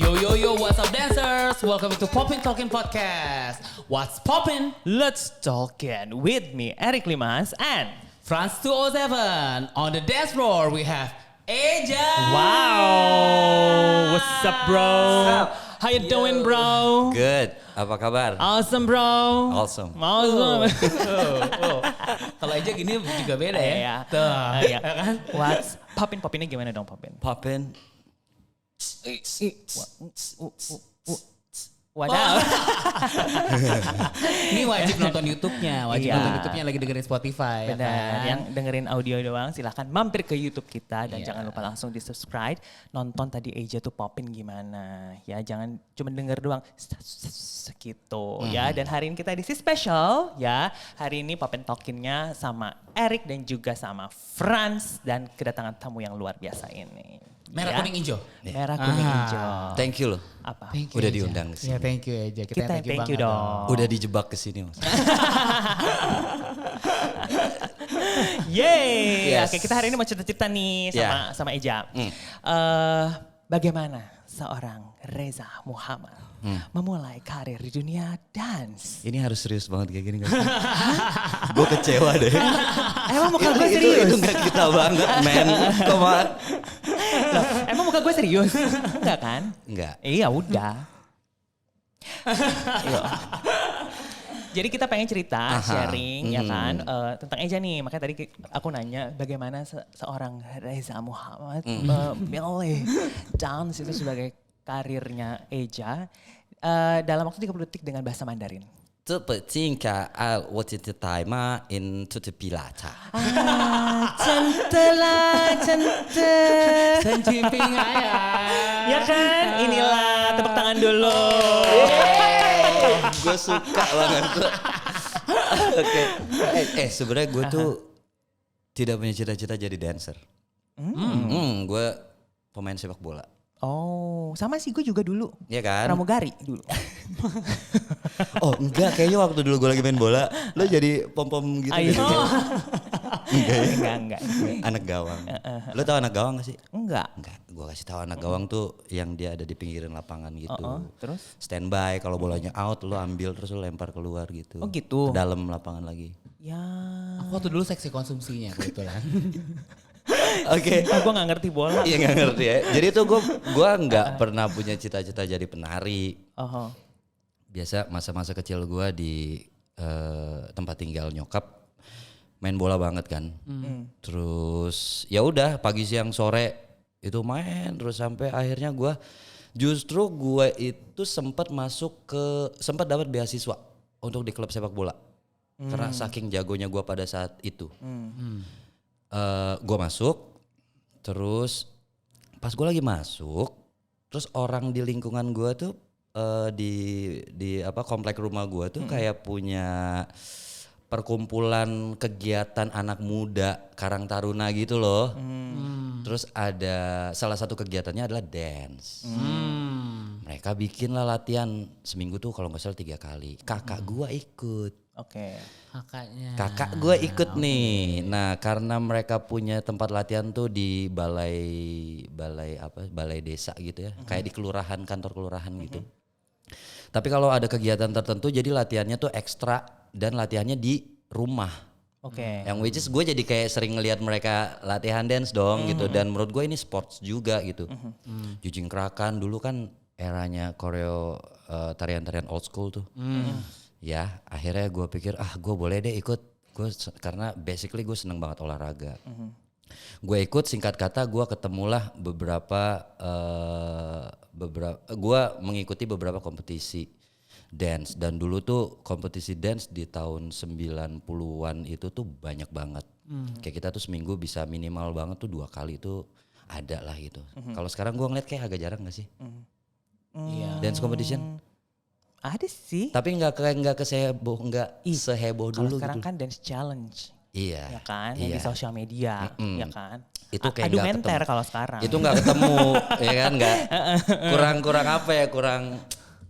Yo, what's up dancers? Welcome to Poppin' Talking Podcast. What's poppin'? Let's talk in with me, Eric Limas, and France 207. On the dance floor we have Eja. wow, what's up, bro? How you doing, bro? Good. Apa kabar? Awesome, bro. Awesome. Kalau Eja gini juga beda ya. Iya. Tuh, Iya. ya kan? What's poppinnya gimana dong, poppin? Poppin. Wadaw. Ini wajib nonton YouTube-nya, Iya. nonton YouTube-nya lagi dengerin Spotify. Benar, Ya kan? yang dengerin audio doang silahkan mampir ke YouTube kita dan Iya. jangan lupa langsung di subscribe. Nonton tadi Eja tuh poppin gimana ya, jangan cuma denger doang gitu ya. Dan hari ini kita edisi spesial ya. Hari ini Poppin Talkin-nya sama Eric dan juga sama Franz dan kedatangan tamu yang luar biasa ini. Merah, Ya. kuning, hijau. Merah, kuning, hijau. Thank you loh. Apa? Thank you, Udah Eja. diundang ke sini. Iya, thank you Eja. Kita thank you banget dong. Udah dijebak ke sini, Mas. Yeay. Yes. Oke, kita hari ini mau cerita-cerita nih sama Eja. Bagaimana seorang Reza Muhammad memulai karir di dunia dance? Ini harus serius banget kayak gini gak sih? Gue kecewa deh. Emang muka gue Itu serius? gak kita banget, men. Come on. Loh, emang muka gue serius? Enggak kan? Enggak. Iya udah. Iya. Jadi kita pengen cerita, sharing ya kan tentang Eja nih. Makanya tadi aku nanya bagaimana seorang Reza Muhammad memilih dance itu sebagai karirnya Eja dalam waktu 30 detik dengan bahasa Mandarin. 这不仅仅我这次带嘛 into the pilata. Centela, cente. Sencimping ayah. Ya kan? Inilah tepuk tangan dulu. Gue suka banget tuh. Oke. Sebenarnya gue tuh tidak punya cita-cita jadi dancer. Gue pemain sepak bola. Oh, sama sih gue juga dulu. Iya kan? Pramugari dulu. Oh enggak, kayaknya waktu dulu gue lagi main bola, lo jadi pom-pom gitu. Ayo. Gitu. Enggak ya? Enggak. Anak gawang. Lo tau anak gawang gak sih? Enggak. Enggak, gue kasih tahu anak gawang tuh yang dia ada di pinggiran lapangan gitu. Terus? Standby, kalau bolanya out lo ambil terus lo lempar keluar gitu. Oh gitu. Ke dalam lapangan lagi. Ya. Aku waktu dulu seksi konsumsinya kebetulan. Oke. Gue gak ngerti bola. Iya gak ngerti ya. Jadi tuh gue nggak pernah punya cita-cita jadi penari. Oh. Biasa masa-masa kecil gue di tempat tinggal nyokap main bola banget kan. Terus ya udah pagi siang sore itu main terus sampai akhirnya gue itu sempat dapat beasiswa untuk di klub sepak bola. Karena saking jagonya gue pada saat itu. Gue masuk terus pas gue lagi masuk terus orang di lingkungan gue tuh di komplek rumah gue tuh kayak punya perkumpulan kegiatan anak muda Karang Taruna gitu loh. Terus ada salah satu kegiatannya adalah dance. Mereka bikin lah latihan seminggu tuh kalau nggak salah 3 kali. Kakak gue ikut. Oke. Kakak gue ikut nih. Nah karena mereka punya tempat latihan tuh di balai desa gitu ya. Kayak di kelurahan, kantor kelurahan gitu. Tapi kalau ada kegiatan tertentu jadi latihannya tuh ekstra dan latihannya di rumah. Oke. Yang which is gue jadi kayak sering ngelihat mereka latihan dance dong gitu. Dan menurut gue ini sports juga gitu. Jujing Kerakan dulu kan eranya koreo tarian-tarian old school tuh. Ya akhirnya gue pikir gue boleh deh ikut. Karena basically gue seneng banget olahraga. Gue ikut, singkat kata gue ketemulah gue mengikuti beberapa kompetisi dance. Dan dulu tuh kompetisi dance di tahun 90-an itu tuh banyak banget. Kayak kita tuh seminggu bisa minimal banget tuh 2 kali tuh ada lah gitu. Kalau sekarang gue ngeliat kayak agak jarang gak sih? Iya. Dance competition? Ada sih. Tapi nggak seheboh Kalau dulu sekarang gitu. kan dance challenge. Iya. Ya kan, yang di sosial media, ya kan. Itu kayak adu nggak menter ketemu. kalau sekarang. Itu nggak ketemu, ya kan? Nggak kurang apa ya? Kurang.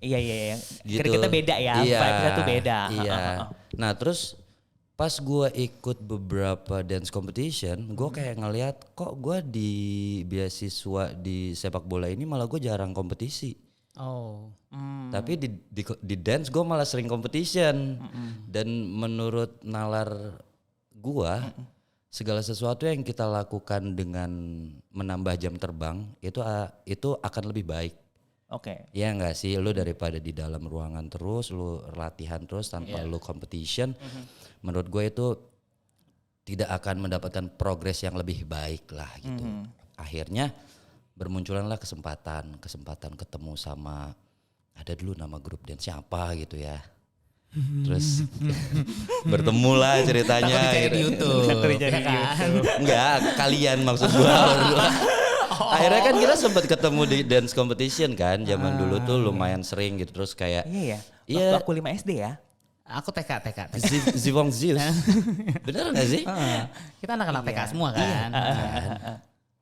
Iya. Gitu. Kita beda ya, Iya, vibe-nya tuh beda. Iya. Nah terus pas gue ikut beberapa dance competition, gue kayak ngeliat kok gue di beasiswa di sepak bola ini malah gue jarang kompetisi. Oh. Tapi di dance gue malah sering competition. Dan menurut nalar gue, segala sesuatu yang kita lakukan dengan menambah jam terbang itu akan lebih baik. Oke. Ya enggak sih, lu daripada di dalam ruangan terus, lu latihan terus tanpa lu competition. Menurut gue itu tidak akan mendapatkan progres yang lebih baik lah gitu. Akhirnya bermunculanlah kesempatan ketemu sama, ada dulu nama grup dance siapa gitu ya. Terus bertemulah ceritanya. Takut dicari di YouTube. Ya kan? Enggak, kalian maksud gua. Akhirnya kan kita sempat ketemu di dance competition kan, zaman dulu tuh lumayan sering gitu, terus kayak Iya ya. Iya. Waktu aku 5 SD ya. Aku TK. Zivong Zeus. Bener gak sih? Kita anak-anak TK semua kan.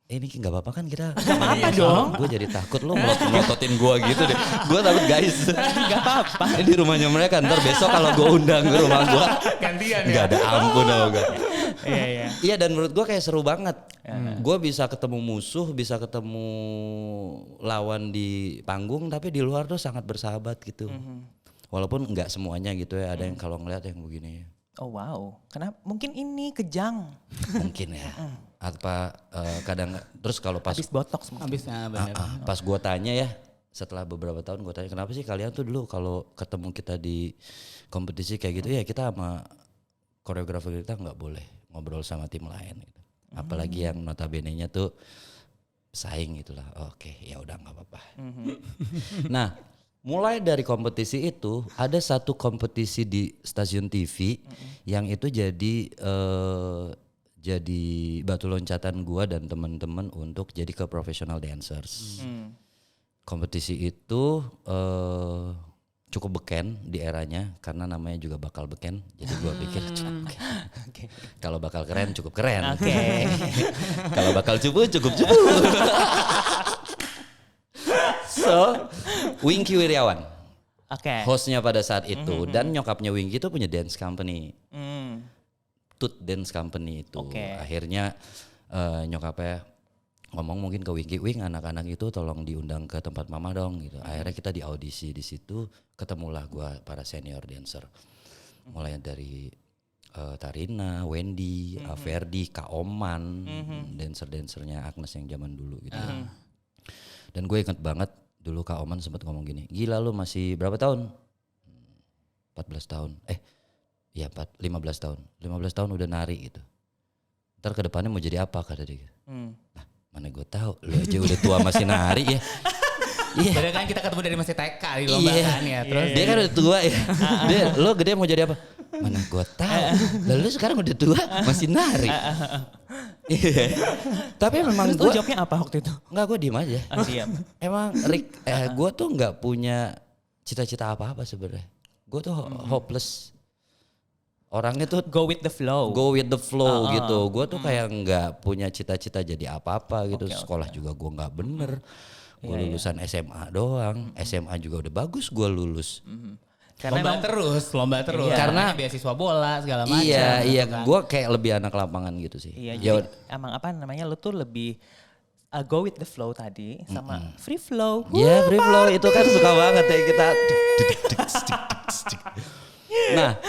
Ini nggak apa-apa kan kita? apa dong. Gue jadi takut lo melototin gue gitu deh. Gue takut guys. Gak apa-apa. Ini di rumahnya mereka, ntar besok kalau gue undang ke rumah gue Gantian nggak ada ampun tau gak. Iya. Iya, dan menurut gue kayak seru banget. Gue bisa ketemu musuh, bisa ketemu lawan di panggung, tapi di luar tuh sangat bersahabat gitu. Walaupun nggak semuanya gitu ya, ada yang kalau ngeliat yang begini. Oh wow, karena mungkin ini kejang. Mungkin ya. Apa kadang terus kalau pas Habis botox mungkin. Habisnya bener. pas gue tanya ya, setelah beberapa tahun gue tanya, kenapa sih kalian tuh dulu kalau ketemu kita di kompetisi kayak gitu ya, kita sama koreografer kita nggak boleh ngobrol sama tim lain gitu. Apalagi yang notabene-nya tuh saing gitulah. Oke, ya udah nggak apa-apa. Nah, mulai dari kompetisi itu ada satu kompetisi di stasiun TV yang itu jadi batu loncatan gua dan teman-teman untuk jadi ke professional dancers. Kompetisi itu cukup beken di eranya karena namanya juga bakal beken. Jadi gua pikir kalau bakal keren cukup keren. Kalau bakal cupu cukup cupu. So, Wingky Wiryawan, hostnya pada saat itu, dan nyokapnya Wingky itu punya dance company, Tut Dance Company itu. Akhirnya nyokapnya ngomong mungkin ke Wingky, Wing anak-anak itu tolong diundang ke tempat mama dong gitu. Akhirnya kita diaudisi di situ, ketemulah gue para senior dancer, mulai dari Tarina, Wendy, Ferdi, Kak Oman, dancer-dancernya Agnes yang zaman dulu gitu. Dan gue inget banget dulu Kak Oman sempat ngomong gini, gila lu masih berapa tahun? 14 tahun. Iya 15 tahun. 15 tahun udah nari gitu. Ntar ke depannya mau jadi apa kata dia. Nah, mana gue tahu, lu aja udah tua masih nari ya. Iya. Padahal kan kita ketemu dari masih TK di lomba kan ya. Terus dia kan udah tua ya. Dia, lo gede mau jadi apa? Mana gue tahu. Lalu sekarang udah tua masih nari. Tapi memang gue jawabnya apa waktu itu? Enggak, gue diem aja. Diam. Emang Rick, gue tuh nggak punya cita-cita apa-apa sebenarnya. Gue tuh hopeless. Orangnya tuh Go with the flow. Gitu. Gue tuh kayak nggak punya cita-cita jadi apa-apa gitu. Sekolah juga gue nggak bener. Gue lulusan SMA doang. SMA juga udah bagus gue lulus. Karena lomba terus. Iya. Karena beasiswa bola segala macam. Iya. Kan? Gue kayak lebih anak lapangan gitu sih. Iya, jadi emang apa namanya, lu tuh lebih go with the flow tadi sama free flow. Iya, free flow itu kan suka banget ya kita. Nah,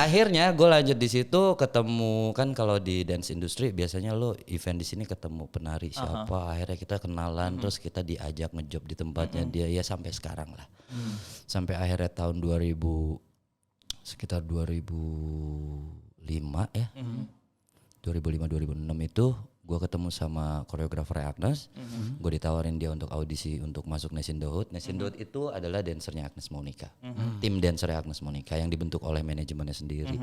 akhirnya gue lanjut di situ, ketemu kan kalau di dance industry biasanya lo event di sini ketemu penari siapa, akhirnya kita kenalan, terus kita diajak ngejob di tempatnya dia ya sampai sekarang lah. Sampai akhirnya tahun 2005 ya. 2005-2006 itu gue ketemu sama koreografer Agnes, gue ditawarin dia untuk audisi untuk masuk Nes in the Hood. Nes in the Hood itu adalah dancernya Agnes Monica, tim dancernya Agnes Monica yang dibentuk oleh manajemennya sendiri.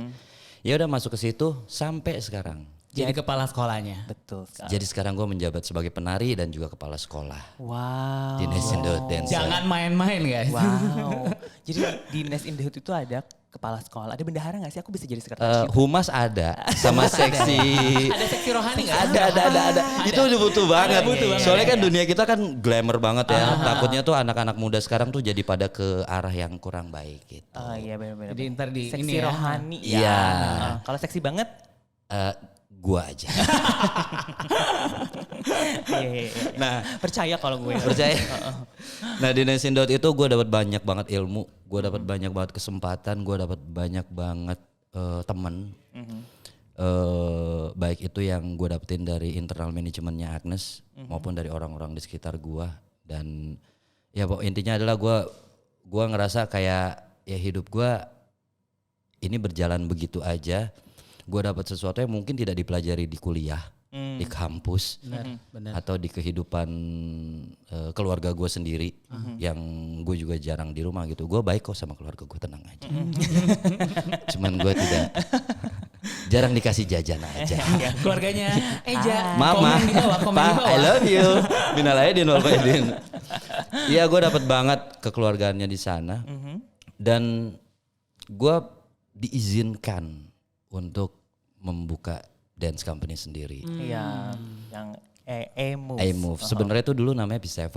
Ya udah masuk ke situ sampai sekarang. Jadi kepala sekolahnya. Betul. Jadi sekarang gue menjabat sebagai penari dan juga kepala sekolah. Wow. Di Nes in the Hood dancer. Jangan main-main guys. Wow. Jadi di Nest in the Hood itu ada kepala sekolah, ada bendahara nggak sih? Aku bisa jadi sekretaris. Humas ada, sama seksi. Ada seksi rohani nggak? Ada. Itu udah butuh banget. Soalnya kan Iya. dunia kita kan glamour banget ya. Takutnya tuh anak-anak muda sekarang tuh jadi pada ke arah yang kurang baik gitu. Oh iya benar-benar. Jadi ntar di seksi ini ya. rohani. Iya. Kalau seksi banget? gua aja. Iya. Nah, Percaya kalau gue. percaya. Nah di Nesindot itu gue dapat banyak banget ilmu, gue dapat banyak banget kesempatan, gue dapat banyak banget teman. Baik itu yang gue dapetin dari internal manajemennya Agnes maupun dari orang-orang di sekitar gue. Dan ya intinya adalah gue ngerasa kayak ya hidup gue ini berjalan begitu aja. Gue dapat sesuatu yang mungkin tidak dipelajari di kuliah, di kampus, Benar. atau di kehidupan keluarga gue sendiri, yang gue juga jarang di rumah gitu. Gue baik kok sama keluarga gue, tenang aja. Cuman gue tidak, jarang dikasih jajan aja. Keluarganya Eja. Mama, Komen di bawah, komen di Pa, bawah. I love you. Minal aidin wal faizin. Iya, gue dapat banget kekeluargaannya di sana, dan gue diizinkan untuk membuka dance company sendiri. Iya, yang A-Move. A-Move. Sebenarnya itu dulu namanya P7.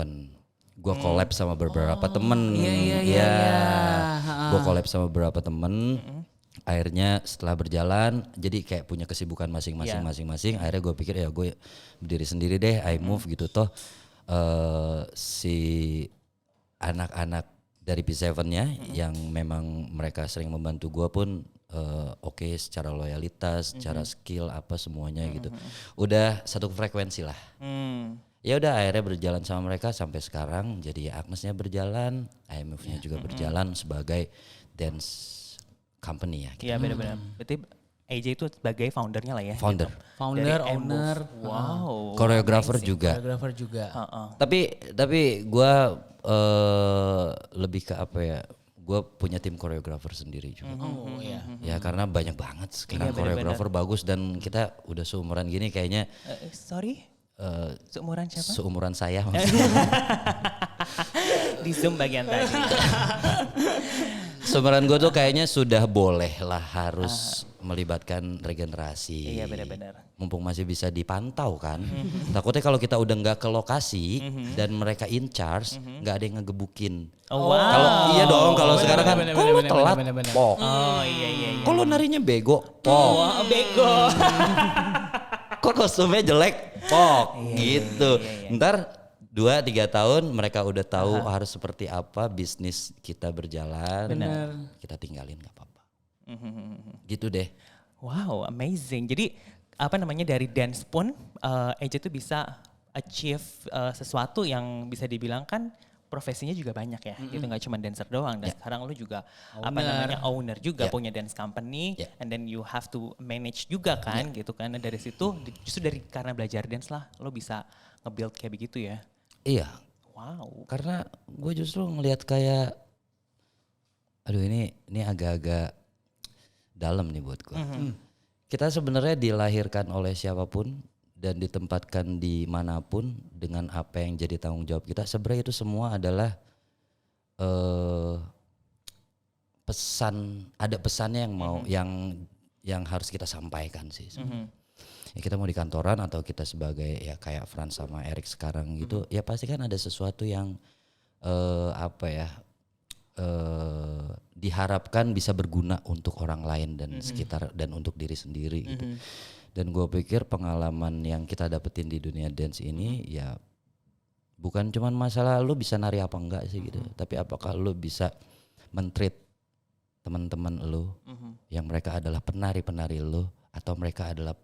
Gue collab sama beberapa temen. Iya. Gue collab sama beberapa temen. Akhirnya setelah berjalan, jadi kayak punya kesibukan masing-masing. Akhirnya gue pikir ya gue berdiri sendiri deh, I-Move gitu toh. Si anak-anak dari P7-nya yang memang mereka sering membantu gue pun oke, secara loyalitas, secara skill apa semuanya gitu. Udah satu frekuensi lah. Ya udah akhirnya berjalan sama mereka sampai sekarang. Jadi Agnesnya berjalan, I-Move-nya juga berjalan sebagai dance company ya. Gitu. Iya benar-benar. Berarti AJ itu sebagai foundernya lah ya. Founder. Gitu. Founder, Dari A-Move. owner, Wow. Koreografer juga. koreografer juga. Tapi gue lebih ke apa ya? Gue punya tim koreografer sendiri juga. Oh iya. Ya karena banyak banget sekarang Iya, benar-benar. koreografer bagus, dan kita udah seumuran gini kayaknya Sorry, seumuran siapa? seumuran saya maksudnya. Di Zoom bagian tadi. Seumuran gue tuh kayaknya sudah boleh lah harus melibatkan regenerasi. Iya, benar-benar. Mumpung masih bisa dipantau kan. Takutnya kalau kita udah nggak ke lokasi dan mereka in charge, nggak ada yang ngegebukin. Oh, wow. Kalau iya dong, kalau sekarang kan, bener, kok lu bener, telat, bener, bener. pok. Oh iya. Kok lu narinya bego, pok. Wah, bego. Kok kostumnya jelek, pok. Gitu. iya. Ntar 2-3 tahun mereka udah tahu harus seperti apa bisnis kita berjalan. Benar. Kita tinggalin gak apa-apa. Gitu deh. Wow, amazing. Jadi apa namanya dari dance pun AJ tuh bisa achieve sesuatu yang bisa dibilang kan profesinya juga banyak ya. Gitu nggak cuma dancer doang. Dan sekarang lu juga apa namanya owner juga punya dance company. Yeah. And then you have to manage juga kan gitu kan. Dan dari situ justru karena belajar dance lah lo bisa nge-build kayak begitu ya. Iya. Wow. Karena gue justru ngelihat kayak, aduh ini agak-agak dalam nih buat gue. Kita sebenarnya dilahirkan oleh siapapun dan ditempatkan di manapun dengan apa yang jadi tanggung jawab kita. Sebenarnya itu semua adalah ada pesannya yang mau yang harus kita sampaikan sih. Ya kita mau di kantoran atau kita sebagai ya kayak Frans sama Erik sekarang gitu, ya pasti kan ada sesuatu yang diharapkan bisa berguna untuk orang lain dan sekitar dan untuk diri sendiri gitu. Dan gue pikir pengalaman yang kita dapetin di dunia dance ini ya bukan cuman masalah lu bisa nari apa enggak sih gitu, tapi apakah lu bisa men-treat teman-teman lu yang mereka adalah penari-penari lu atau mereka adalah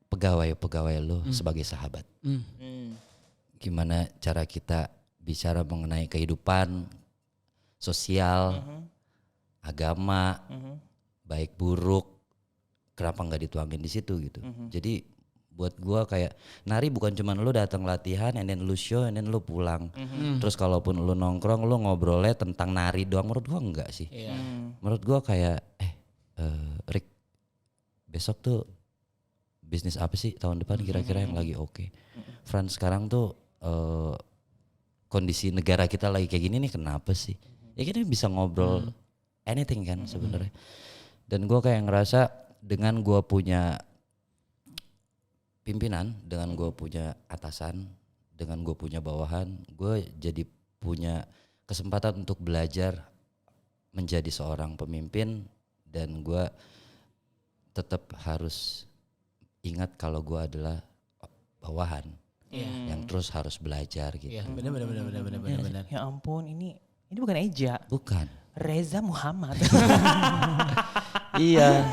pegawai-pegawai lu sebagai sahabat. Gimana cara kita bicara mengenai kehidupan sosial, agama, baik buruk, kenapa nggak dituangin di situ gitu. Jadi buat gua kayak nari bukan cuman lu datang latihan and then lu show and then lu pulang. Terus kalaupun lu nongkrong lu ngobrolnya tentang nari doang, menurut gua enggak sih. Menurut gua kayak Rick, besok tuh bisnis apa sih tahun depan kira-kira yang lagi oke. Frans, sekarang tuh kondisi negara kita lagi kayak gini nih, kenapa sih? Ya kita bisa ngobrol anything kan sebenarnya. Dan gue kayak ngerasa dengan gue punya pimpinan, dengan gue punya atasan, dengan gue punya bawahan, gue jadi punya kesempatan untuk belajar menjadi seorang pemimpin, dan gue tetap harus ingat kalau gue adalah bawahan yang terus harus belajar gitu. Iya, benar. Ya ampun, ini bukan Eja, Bukan. Reza Muhammad. Iya.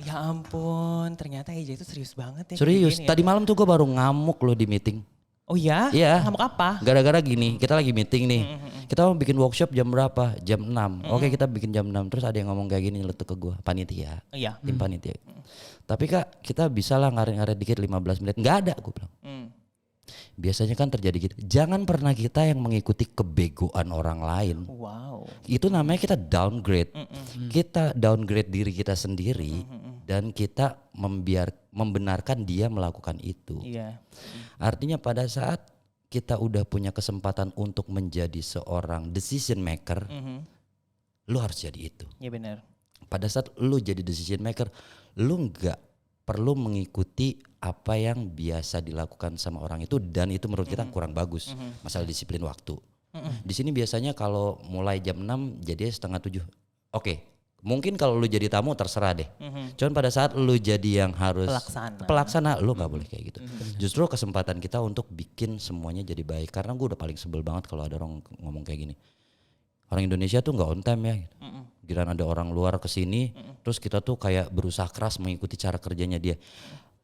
Ya ampun, ternyata Eja itu serius banget ya. Serius. kayak gini ya. Tadi malam tuh gue baru ngamuk loh di meeting. Oh ya? Iya. Ngamuk apa? Gara-gara gini, kita lagi meeting nih. Kita mau bikin workshop jam berapa? Jam 6. Oke, kita bikin jam 6. Terus ada yang ngomong kayak gini nyeletuk ke gue, panitia. Iya. Tim panitia. Tapi Kak, kita bisa lah ngaret-ngaret dikit 15 menit. Enggak ada, gue bilang. Biasanya kan terjadi gitu. Jangan pernah kita yang mengikuti kebegoan orang lain. Wow. Itu namanya kita downgrade. Kita downgrade diri kita sendiri dan kita membenarkan dia melakukan itu. Iya. Artinya pada saat kita udah punya kesempatan untuk menjadi seorang decision maker, lu harus jadi itu. Iya benar. Pada saat lu jadi decision maker, lu nggak perlu mengikuti apa yang biasa dilakukan sama orang itu, dan itu menurut kita kurang bagus. Masalah disiplin waktu. Di sini biasanya kalau mulai jam 6 jadi 6:30. Oke, mungkin kalau lu jadi tamu terserah deh. Cuman pada saat lu jadi yang harus pelaksana lu nggak boleh kayak gitu. Justru kesempatan kita untuk bikin semuanya jadi baik. Karena gue udah paling sebel banget kalau ada orang ngomong kayak gini. Orang Indonesia tuh nggak on time ya. Gitu. Giliran ada orang luar kesini, terus kita tuh kayak berusaha keras mengikuti cara kerjanya dia.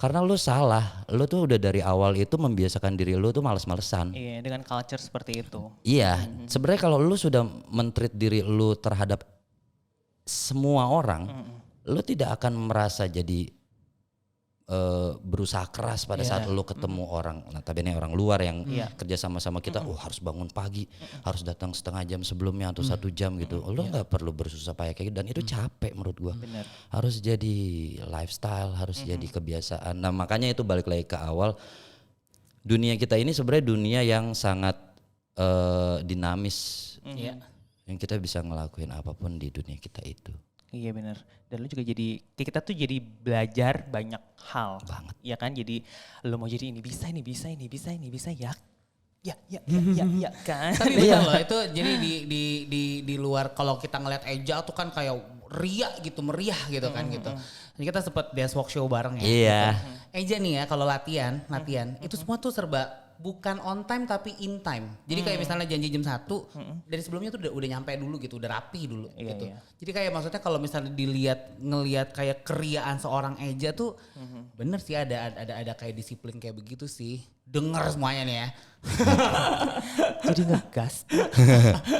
Karena lu salah, lu tuh udah dari awal itu membiasakan diri lu tuh males-malesan. Iya, dengan culture seperti itu. Iya, sebenarnya kalau lu sudah men-treat diri lu terhadap semua orang, lu tidak akan merasa jadi berusaha keras pada saat lu ketemu orang, notabene orang luar yang kerja sama-sama kita, harus bangun pagi, harus datang setengah jam sebelumnya atau 1 jam gitu. Lu nggak perlu bersusah payah kayak gitu, dan itu capek menurut gua. Bener. Harus jadi lifestyle, harus jadi kebiasaan. Nah makanya itu balik lagi ke awal, dunia kita ini sebenarnya dunia yang sangat dinamis, yang kita bisa ngelakuin apapun di dunia kita itu. Iya benar. Dan lu juga jadi, kita tuh jadi belajar banyak hal. Banget. Ya kan, jadi lu mau jadi ini bisa ya. Ya kan. Tapi betul loh, itu jadi di luar kalau kita ngeliat Eja tuh kan kayak ria gitu, meriah gitu kan gitu. Jadi kita sempet dance walk show bareng ya. Iya. Eja nih ya kalau latihan itu semua tuh serba bukan on time tapi in time. Jadi kayak misalnya janji jam 1, dari sebelumnya tuh udah nyampe dulu gitu, udah rapi dulu gitu. Iya. Jadi kayak maksudnya kalau misalnya ngelihat kayak keriaan seorang Eja tuh bener sih ada kayak disiplin kayak begitu sih. Dengar semuanya nih ya. Jadi ngegas.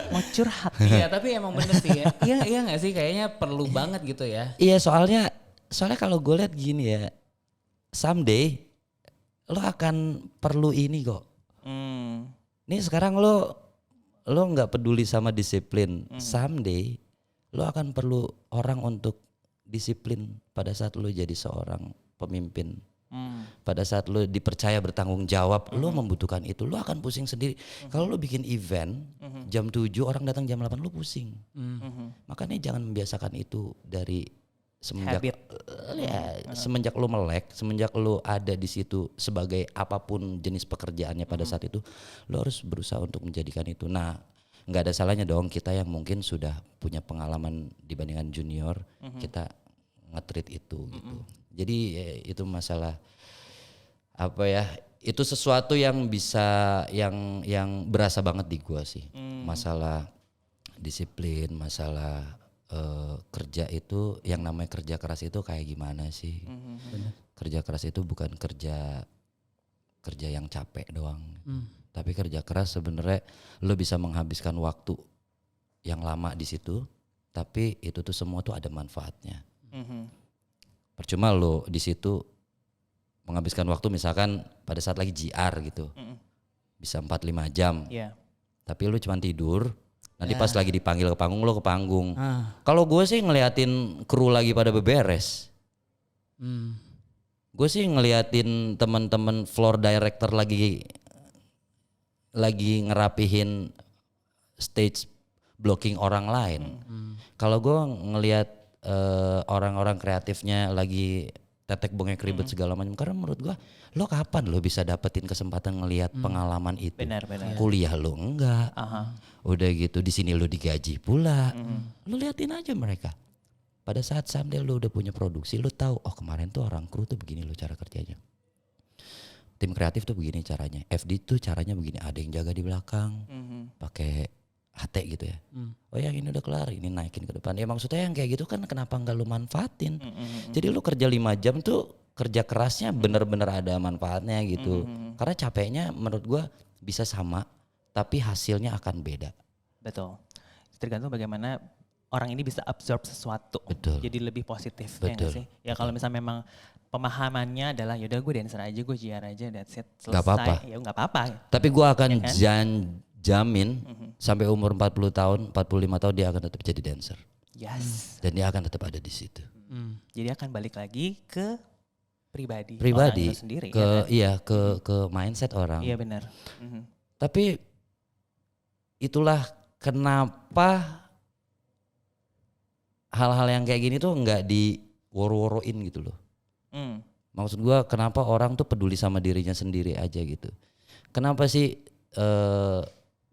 Mau curhat. Iya, tapi emang bener sih ya. Iya enggak sih, kayaknya perlu banget gitu ya. Iya, soalnya kalau gue lihat gini ya, someday lo akan perlu ini kok. Nih sekarang lo nggak peduli sama disiplin. Someday lo akan perlu orang untuk disiplin pada saat lo jadi seorang pemimpin. Pada saat lo dipercaya bertanggung jawab, lo membutuhkan itu. Lo akan pusing sendiri. Kalau lo bikin event jam 7, orang datang jam 8, lo pusing. Makanya jangan membiasakan itu dari semenjak semenjak lo melek, semenjak lo ada di situ sebagai apapun jenis pekerjaannya pada saat itu, lo harus berusaha untuk menjadikan itu. Nah, nggak ada salahnya dong kita yang mungkin sudah punya pengalaman dibandingkan junior, kita nge-treat itu gitu. Jadi itu masalah apa ya? Itu sesuatu yang bisa yang berasa banget di gua sih. Masalah disiplin, masalah kerja itu, yang namanya kerja keras itu kayak gimana sih? Kerja keras itu bukan kerja yang capek doang. Tapi kerja keras sebenarnya lo bisa menghabiskan waktu yang lama di situ, tapi itu tuh semua tuh ada manfaatnya. Percuma lo di situ menghabiskan waktu misalkan pada saat lagi GR gitu, bisa 4-5 jam, tapi lo cuma tidur. Nanti pas lagi dipanggil ke panggung, lo ke panggung. Kalau gue sih ngeliatin kru lagi pada beberes. Gue sih ngeliatin teman-teman floor director lagi ngerapihin stage blocking orang lain. Kalau gue ngeliat orang-orang kreatifnya lagi tetek bengek ribet segala macam. Karena menurut gue, lo kapan lo bisa dapetin kesempatan ngelihat pengalaman itu? Benar. Kuliah lo enggak. Udah gitu di sini lo digaji pula. Lo liatin aja mereka. Pada saat someday lu udah punya produksi, lu tahu oh kemarin tuh orang kru tuh begini lo cara kerjanya. Tim kreatif tuh begini caranya. FD tuh caranya begini. Ada yang jaga di belakang, pakai HT gitu ya. Oh yang ini udah kelar, ini naikin ke depan. Ya maksudnya yang kayak gitu kan kenapa nggak lu manfaatin? Jadi lu kerja 5 jam tuh kerja kerasnya bener-bener ada manfaatnya gitu. Karena capeknya menurut gua bisa sama, tapi hasilnya akan beda. Betul. Tergantung bagaimana orang ini bisa absorb sesuatu. Betul. Jadi lebih positif. Ya Betul. nggak sih? Ya kalau misalnya memang pemahamannya adalah yaudah gue dancer aja, gue JR aja, that's it. Selesai. Gak apa-apa. Ya gak apa-apa. Tapi gua akan Ya kan? jamin sampai umur 40 tahun, 45 tahun dia akan tetap jadi dancer. Yes. Dan dia akan tetap ada di situ. Jadi akan balik lagi ke pribadi orang Pribadi itu sendiri. ke Ya kan? iya ke mindset orang. Iya benar. Tapi itulah kenapa hal-hal yang kayak gini tuh nggak diworo-woroin gitu loh. Maksud gua kenapa orang tuh peduli sama dirinya sendiri aja gitu. Kenapa sih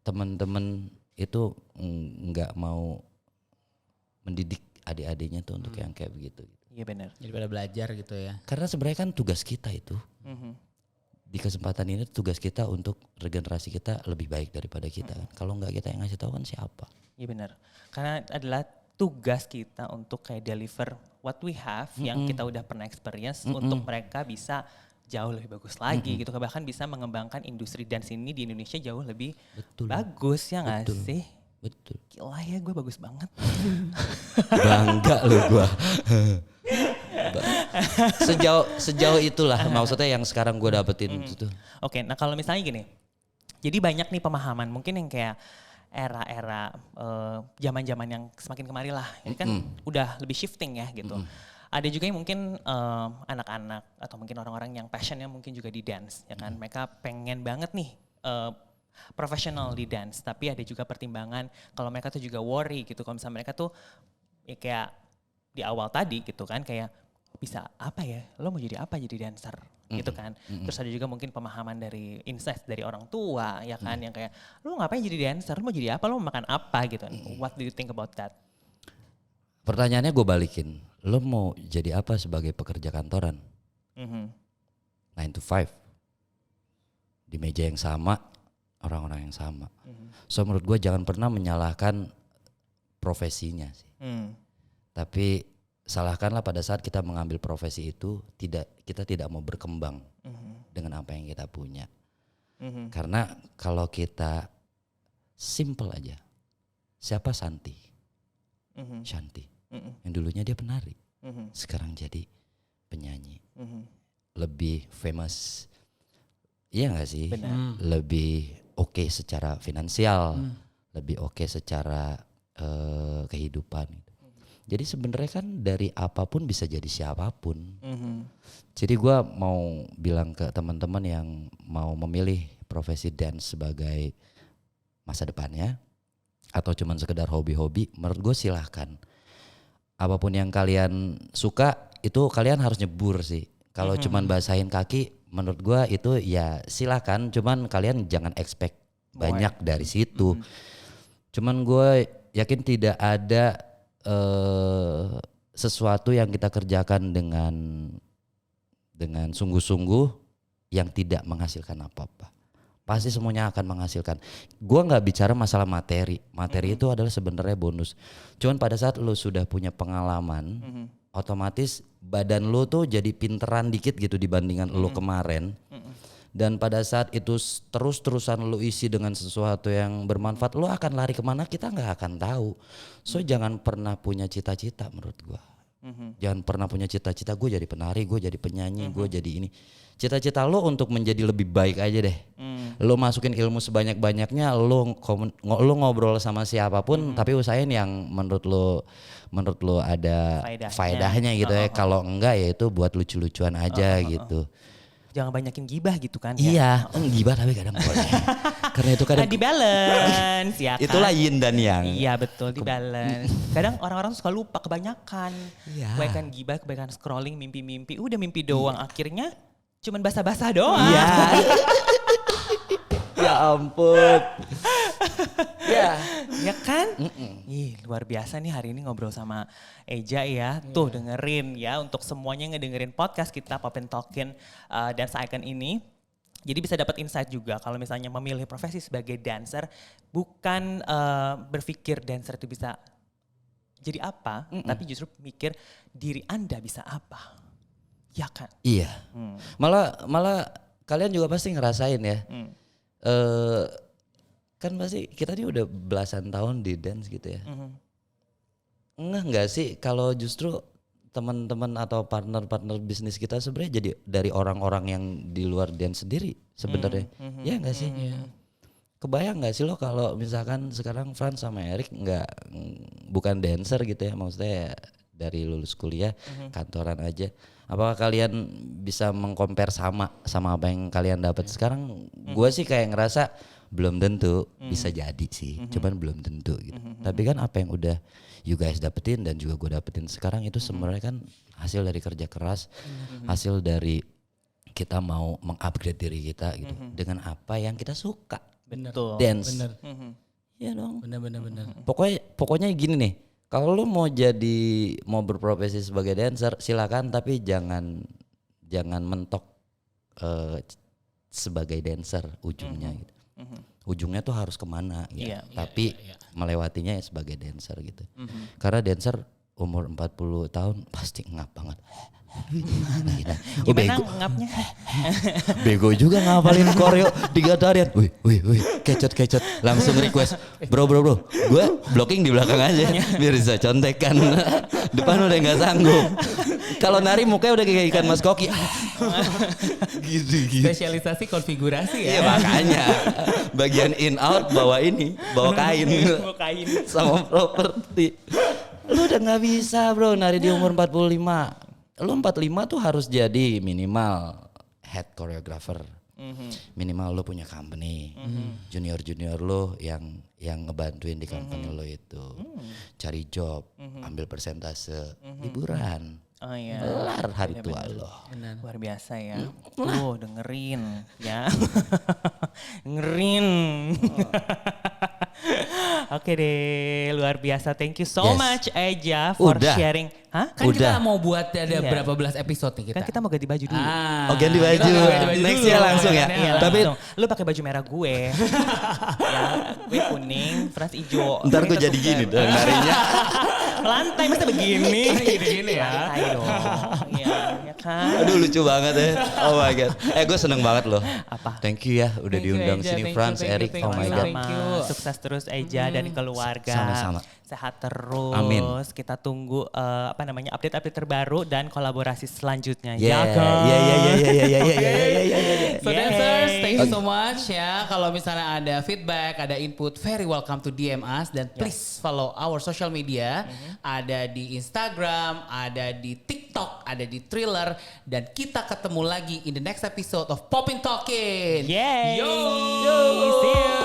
teman-teman itu nggak mau mendidik adik-adiknya tuh untuk yang kayak begitu. Iya benar. Jadi pada belajar gitu ya. Karena sebenarnya kan tugas kita itu. Di kesempatan ini tugas kita untuk regenerasi kita lebih baik daripada kita. Kalau nggak kita yang ngasih tahu kan siapa? Iya benar. Karena adalah tugas kita untuk kayak deliver what we have yang kita udah pernah experience untuk mereka bisa jauh lebih bagus lagi gitu. Bahkan bisa mengembangkan industri dance ini di Indonesia jauh lebih bagus ya nggak sih? Betul. Gila ya gue bagus banget. Bangga loh gue. Sejauh itulah maksudnya yang sekarang gue dapetin itu tuh. Oke, nah kalau misalnya gini, jadi banyak nih pemahaman mungkin yang kayak era-era zaman-zaman yang semakin kemari lah, ini kan udah lebih shifting ya gitu. Ada juga yang mungkin anak-anak atau mungkin orang-orang yang passionnya mungkin juga di dance, ya kan? Mereka pengen banget nih profesional di dance, tapi ada juga pertimbangan kalau mereka tuh juga worry gitu, kalau misalnya mereka tuh ya kayak di awal tadi gitu kan kayak bisa apa ya, lo mau jadi apa jadi dancer gitu kan. Terus ada juga mungkin pemahaman dari insight dari orang tua ya kan yang kayak lo ngapain jadi dancer, lo mau jadi apa, lo mau makan apa gitu. What do you think about that? Pertanyaannya gue balikin, lo mau jadi apa sebagai pekerja kantoran? 9 to 5 di meja yang sama, orang-orang yang sama. So menurut gue jangan pernah menyalahkan profesinya sih. Tapi salahkanlah pada saat kita mengambil profesi itu kita tidak mau berkembang dengan apa yang kita punya. Karena kalau kita simple aja, siapa Shanti? Yang dulunya dia penari, sekarang jadi penyanyi, lebih famous, iya nggak sih? Lebih oke secara finansial, lebih oke secara kehidupan. Jadi sebenarnya kan dari apapun bisa jadi siapapun. Jadi gue mau bilang ke teman-teman yang mau memilih profesi dance sebagai masa depannya atau cuman sekedar hobi-hobi, menurut gue silahkan. Apapun yang kalian suka itu kalian harus nyebur sih. Kalau cuman basahin kaki, menurut gue itu ya silahkan. Cuman kalian jangan expect banyak dari situ. Cuman gue yakin tidak ada sesuatu yang kita kerjakan dengan sungguh-sungguh yang tidak menghasilkan apa-apa. Pasti semuanya akan menghasilkan. Gua nggak bicara masalah materi. Materi itu adalah sebenarnya bonus. Cuman pada saat lu sudah punya pengalaman, otomatis badan lu tuh jadi pinteran dikit gitu dibandingkan lu kemarin. Dan pada saat itu terus-terusan lu isi dengan sesuatu yang bermanfaat, lu akan lari kemana kita nggak akan tahu. So jangan pernah punya cita-cita menurut gua. Jangan pernah punya cita-cita gue jadi penari, gue jadi penyanyi, gue jadi ini. Cita-cita lu untuk menjadi lebih baik aja deh. Lu masukin ilmu sebanyak-banyaknya, lu ngobrol sama siapapun, tapi usahain yang menurut lu ada faedahnya gitu ya. Kalau enggak ya itu buat lucu-lucuan aja gitu. Jangan banyakin gibah gitu kan. Iya, gibah tapi kadang boleh. Karena itu kadang di balance ya kan. Itulah yin dan yang. Iya betul, di balance. Kadang orang-orang suka lupa kebanyakan. Iya. Kebanyakan gibah, kebanyakan scrolling, mimpi-mimpi. Udah mimpi doang, akhirnya cuman basah-basah doang. Iya. Ya ampun. Ya. Ya kan? Ih, luar biasa nih hari ini ngobrol sama Eja ya. Tuh dengerin ya untuk semuanya yang ngedengerin podcast kita Popin Talkin Dance Icon ini. Jadi bisa dapat insight juga kalau misalnya memilih profesi sebagai dancer bukan berpikir dancer itu bisa jadi apa, tapi justru mikir diri Anda bisa apa. Ya kan? Iya. Malah kalian juga pasti ngerasain ya. Kan pasti kita ini udah belasan tahun di dance gitu ya. Enggak sih kalau justru teman-teman atau partner-partner bisnis kita sebenarnya jadi dari orang-orang yang di luar dance sendiri sebenarnya. Ya enggak sih? Kebayang nggak sih lo kalau misalkan sekarang Frans sama Erik bukan dancer gitu ya, maksudnya ya dari lulus kuliah kantoran aja, apakah kalian bisa mengcompare sama apa yang kalian dapat sekarang? Gue sih kayak ngerasa belum tentu, bisa jadi sih, cuman belum tentu gitu. Tapi kan apa yang udah you guys dapetin dan juga gue dapetin sekarang itu sebenarnya kan hasil dari kerja keras, hasil dari kita mau mengupgrade diri kita gitu dengan apa yang kita suka. Betul. Dance. Bener. Iya dong. Bener. Pokoknya gini nih. Kalau lu mau berprofesi sebagai dancer silakan, tapi jangan mentok sebagai dancer ujungnya gitu. Ujungnya tuh harus kemana gitu. Tapi melewatinya ya sebagai dancer gitu. Karena dancer umur 40 tahun pasti ngap banget. Gimana ngapnya? Bego juga ngapalin koreo 3 tarian. Wih, kecot. Langsung request. Bro. Gue blocking di belakang aja biar bisa contekan. Depan udah gak sanggup. Kalau nari mukanya udah kayak ikan mas koki. Gitu. Spesialisasi konfigurasi ya. Iya makanya. Bagian in out bawa kain. Sama properti. Lu udah gak bisa bro nari di umur 45. Lu 45 tuh harus jadi minimal head choreographer. Minimal lu punya company. Junior lu yang ngebantuin di company lo itu. Cari job, ambil persentase, liburan. Oh iya. Kelar hari tua lo. Luar biasa ya. Tuh dengerin ya. Dengerin. Oke deh, luar biasa. Thank you so much Eja for sharing. Hah? Kan kita mau buat ada berapa belas episode nih kita. Kan kita mau ganti baju dulu. Oh ganti baju. Next ya langsung ya. Iya, tapi langsung. Lu pakai baju merah gue. Ya, gue kuning, Frans hijau. Ntar gue jadi gini dong narinya. Melantai masa begini. Gini ya. Melantai dong. Iya, ya kan. Aduh lucu banget ya. Oh my god. Gue seneng banget loh. Apa? Thank you ya udah Thank you, diundang Eja. sini Thank Frans, you, Erik. thank Oh my you, god. thank you. Sukses terus Eja dan keluarga. Sama-sama. Sehat terus. Amin. Kita tunggu update-update terbaru dan kolaborasi selanjutnya. Yeah. Ya kan? Yeah. So dancers, thank you so much ya. Kalau misalnya ada feedback, ada input, very welcome to DM us dan please follow our social media. Ada di Instagram, ada di TikTok, ada di Thriller dan kita ketemu lagi in the next episode of Popin Talkin. Yay! Yo! See you!